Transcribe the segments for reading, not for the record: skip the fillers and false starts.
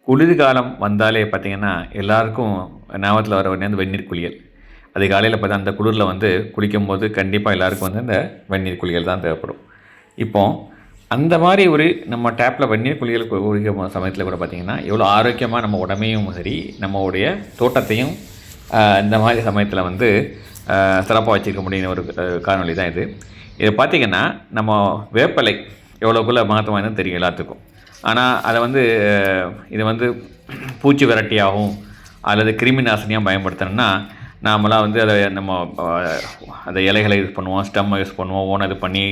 குளிர்காலம் வந்தாலே பார்த்தீங்கன்னா, எல்லாருக்கும் ஞாபகத்துல வர ஒண்ணு வந்து வெந்நீர் குளியல். அதிகாலையில பார்த்தா அந்த குளிர்ல வந்து குளிக்கும்போது கண்டிப்பா எல்லாருக்கும் வந்து அந்த வெந்நீர் குளியல் தான் தேவைப்படும். இப்போ அந்த மாரி ஒரு நம்ம டேப்ல வெந்நீர் குளியல் குளிக்கும் சமயத்தில கூட பார்த்தீங்கன்னா, எவ்வளோ ஆரோக்கியமா நம்ம உடம்பையும் சரி, நம்மளுடைய தோட்டத்தையும் இந்த மாரி சமயத்தில வந்து சிறப்பா வச்சுக்க முடியும்னு ஒரு காணொளி தான் இது. இது பார்த்தீங்கன்னா, நம்ம வேப்பிலை எவ்வளோக்குள்ள மகத்துவம் வாய்ந்ததுன்னு தெரியும் எல்லாத்துக்கும். ஆனா, அத வந்து இது வந்து பூச்சி விரட்டியாவும் அல்லது கிருமி நாசினியா பயன்படுத்தணும்னா, நாமலாம் வந்து அத நம்ம அந்த இலைகள யூஸ் பண்ணுவோம், ஸ்டெம்ம யூஸ் பண்ணுவோம், ஓன இது பண்ணி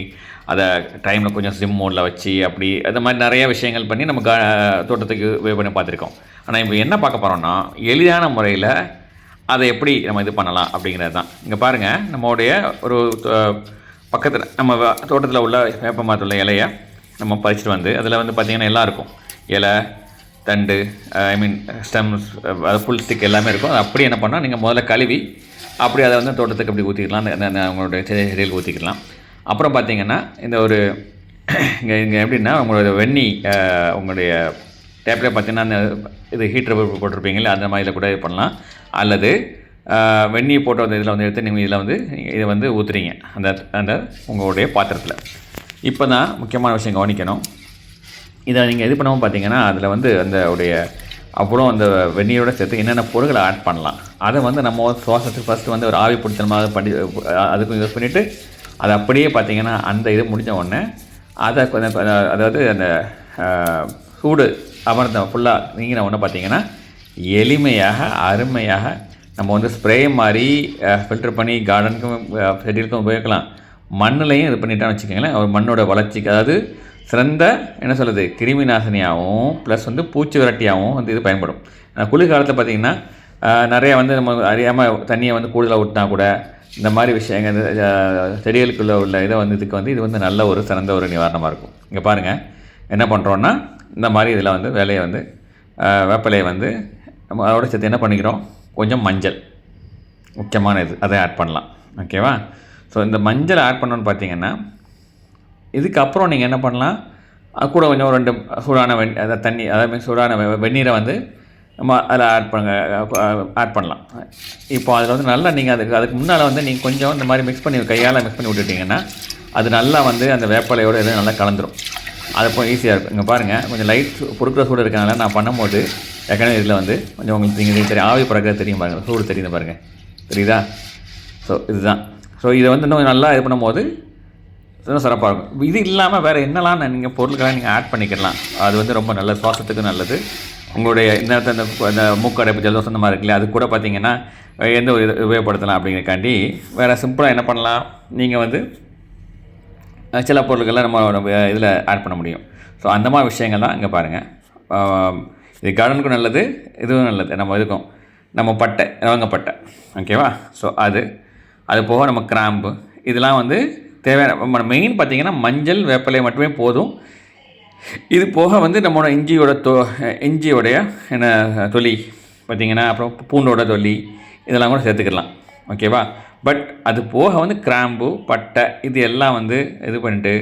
அத டைம்ல கொஞ்சம் சிம் மோட்ல வச்சு, அப்படி அந்த மாரி நெறைய விஷயங்கள் பண்ணி நம்ம தோட்டத்துக்கு உபயோக பண்ணி பார்த்துருக்கோம். ஆனா, இப்ப என்ன பார்க்க போறோம்னா, எளிதான முறையில அத எப்படி நம்ம இது பண்ணலாம் அப்படிங்கிறது தான். இங்க பாருங்க, நம்மளுடைய ஒரு பக்கத்துல நம்ம தோட்டத்தில உள்ள வேப்ப மரத்துல இலைய நம்ம பறிச்சுட்டு வந்து, அதில வந்து பார்த்தீங்கன்னா எல்லாம் இருக்கும். இலை, தண்டு, ஐ மீன் ஸ்டெம்ஸ், ஃபுல் ஸ்டிக் எல்லாமே இருக்கும். அது அப்படியே என்ன பண்ணால் நீங்கள் முதல்ல கழுவி அப்படி அதை வந்து தோட்டத்துக்கு அப்படி ஊற்றிக்கலாம், உங்களுடைய செடிகளுக்கு ஊற்றிக்கலாம். அப்புறம் பார்த்தீங்கன்னா இந்த ஒரு இங்கே இங்கே எப்படின்னா உங்களோட உங்களுடைய டேப்லேயே பார்த்தீங்கன்னா அந்த இது ஹீட்டர் போட்டிருப்பீங்களே அந்த மாதிரியில் கூட இது பண்ணலாம். அல்லது வெந்நீர் போட்ட வந்து இதில் வந்து எடுத்து நீங்கள் இதில் வந்து இதை வந்து ஊற்றுறீங்க அந்த அந்த உங்களுடைய பாத்திரத்தில். இப்போ தான் முக்கியமான விஷயம் கவனிக்கணும். இதை நீங்கள் இது பண்ணாமல் பார்த்தீங்கன்னா, அதில் வந்து அந்த உடைய அப்புறம் அந்த வெந்நீரோட சேர்த்து என்னென்ன பொருட்களை ஆட் பண்ணலாம், அதை வந்து நம்ம சுவாசத்துக்கு ஃபஸ்ட்டு வந்து ஒரு ஆவி பிடித்தமாக அதுக்கும் யூஸ் பண்ணிவிட்டு, அதை அப்படியே பார்த்தீங்கன்னா அந்த இது முடிஞ்ச உடனே அதை கொஞ்சம் அதாவது அந்த சூடு அமர்ந்த ஃபுல்லாக நீங்கின உடனே பார்த்தீங்கன்னா, எளிமையாக அருமையாக நம்ம வந்து ஸ்ப்ரே மாதிரி ஃபில்டர் பண்ணி கார்டனுக்கும் செடிகளுக்கும் உபயோகிக்கலாம். மண்ணுலையும் இது பண்ணிட்டான்னு வச்சுக்கோங்களேன், ஒரு மண்ணோட வளர்ச்சிக்கு அதாவது சிறந்த என்ன சொல்கிறது கிருமி நாசினியாகவும் ப்ளஸ் வந்து பூச்சி விரட்டியாகவும் வந்து இது பயன்படும். குளிர்காலத்தில் பார்த்திங்கன்னா நிறையா வந்து நம்ம அறியாமல் தண்ணியை வந்து கூடுதலாக ஊற்றினா கூட இந்த மாதிரி விஷயங்கள் செடிகளுக்குள்ள உள்ள இதை வந்து இதுக்கு வந்து இது வந்து நல்ல ஒரு சிறந்த ஒரு நிவாரணமாக இருக்கும். இங்கே பாருங்கள் என்ன பண்ணுறோன்னா, இந்த மாதிரி இதில் வந்து வேலையை வந்து வேப்பிலையை வந்து நம்ம அதோட சேர்த்து என்ன பண்ணிக்கிறோம், கொஞ்சம் மஞ்சள் முக்கியமான இது அதை ஆட் பண்ணலாம். ஓகேவா? ஸோ இந்த மஞ்சள் ஆட் பண்ணணுன்னு பார்த்தீங்கன்னா, இதுக்கப்புறம் நீங்கள் என்ன பண்ணலாம், அது கூட கொஞ்சம் 2 சூடான தண்ணி அதாவது சூடான வெந்நீரை வந்து நம்ம அதில் ஆட் பண்ணலாம். இப்போ அதில் வந்து நல்லா நீங்கள் அதுக்கு முன்னால் வந்து நீங்கள் கொஞ்சம் இந்த மாதிரி மிக்ஸ் பண்ணி கையால் மிக்ஸ் பண்ணி விட்டுட்டிங்கன்னா, அது நல்லா வந்து அந்த வேப்பிலையோடு எதுவும் நல்லா கலந்துரும். அது இப்போ ஈஸியாக இருக்கும். இங்கே பாருங்கள், கொஞ்சம் லைட் பொறுக்கிற சூடு இருக்கனால நான் பண்ணும்போது ஏற்கனவே இதில் வந்து கொஞ்சம் உங்களுக்கு நீங்கள் தெரியும், ஆவி பறக்கிறது தெரியும் பாருங்கள், சூடு தெரியுது பாருங்கள், தெரியுதா? ஸோ இதுதான். ஸோ இதை வந்து இன்னும் நல்லா இது பண்ணும்போது இன்னும் சிறப்பாக இருக்கும். இது இல்லாமல் வேறு என்னெல்லாம் நீங்கள் பொருட்களாக நீங்கள் ஆட் பண்ணிக்கலாம், அது வந்து ரொம்ப நல்ல சுவாசத்துக்கு நல்லது. உங்களுடைய இந்த இந்த மூக்கடைப்பு ஜலதோஷம் இந்த மாதிரி இருக்குல்லையா, அது கூட பார்த்தீங்கன்னா எந்த ஒரு இது உபயோகப்படுத்தலாம் அப்படிங்கிறக்காண்டி வேறு சிம்பிளாக என்ன பண்ணலாம், நீங்கள் வந்து சில பொருட்கள்லாம் நம்ம இதில் ஆட் பண்ண முடியும். ஸோ அந்த மாதிரி விஷயங்கள் தான் இங்கே பாருங்கள். இது கார்டனுக்கும் நல்லது, இதுவும் நல்லது. நம்ம இதுக்கும் நம்ம பட்டை, லவங்கப்பட்டை, ஓகேவா? ஸோ அது போக நம்ம கிராம்பு இதெல்லாம் வந்து தேவையான மெயின் பார்த்திங்கன்னா மஞ்சள் வேப்பிலை மட்டுமே போதும். இது போக வந்து நம்மளோட இஞ்சியோடைய என்ன தொலி பார்த்திங்கன்னா, அப்புறம் பூண்டோட தொலி இதெல்லாம் கூட சேர்த்துக்கலாம். ஓகேவா? பட் அது போக வந்து கிராம்பு, பட்டை இது எல்லாம் வந்து இது பண்ணிட்டு,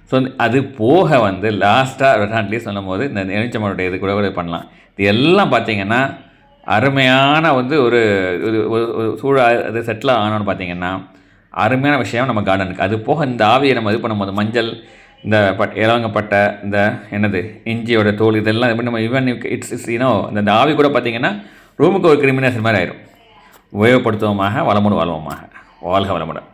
ஸோ அது போக வந்து லாஸ்ட்டாக ரெண்டாண்ட்லேயே சொல்லும்போது இந்த எலுமிச்சம்பழம் இது கூட பண்ணலாம். இது எல்லாம் பார்த்திங்கன்னா அருமையான வந்து ஒரு சூழல் அது செட்டில் ஆனோன்னு பார்த்திங்கன்னா அருமையான விஷயம் நம்ம கார்டனுக்கு. அது போக இந்த ஆவியை நம்ம இது பண்ணும்போது மஞ்சள், இந்த இலவங்கப்பட்டை, இந்த என்னது இஞ்சியோட தோல் இதெல்லாம் இது நம்ம ஈவன் இட்ஸ் இந்த ஆவி கூட பார்த்திங்கன்னா ரூமுக்கு ஒரு கிரிமினேஷன் மாதிரி ஆயிரும். உபயோகப்படுத்துவோமாக, வளமுடன் வாழ்வோமாக. வாழ்க வளமுடன்.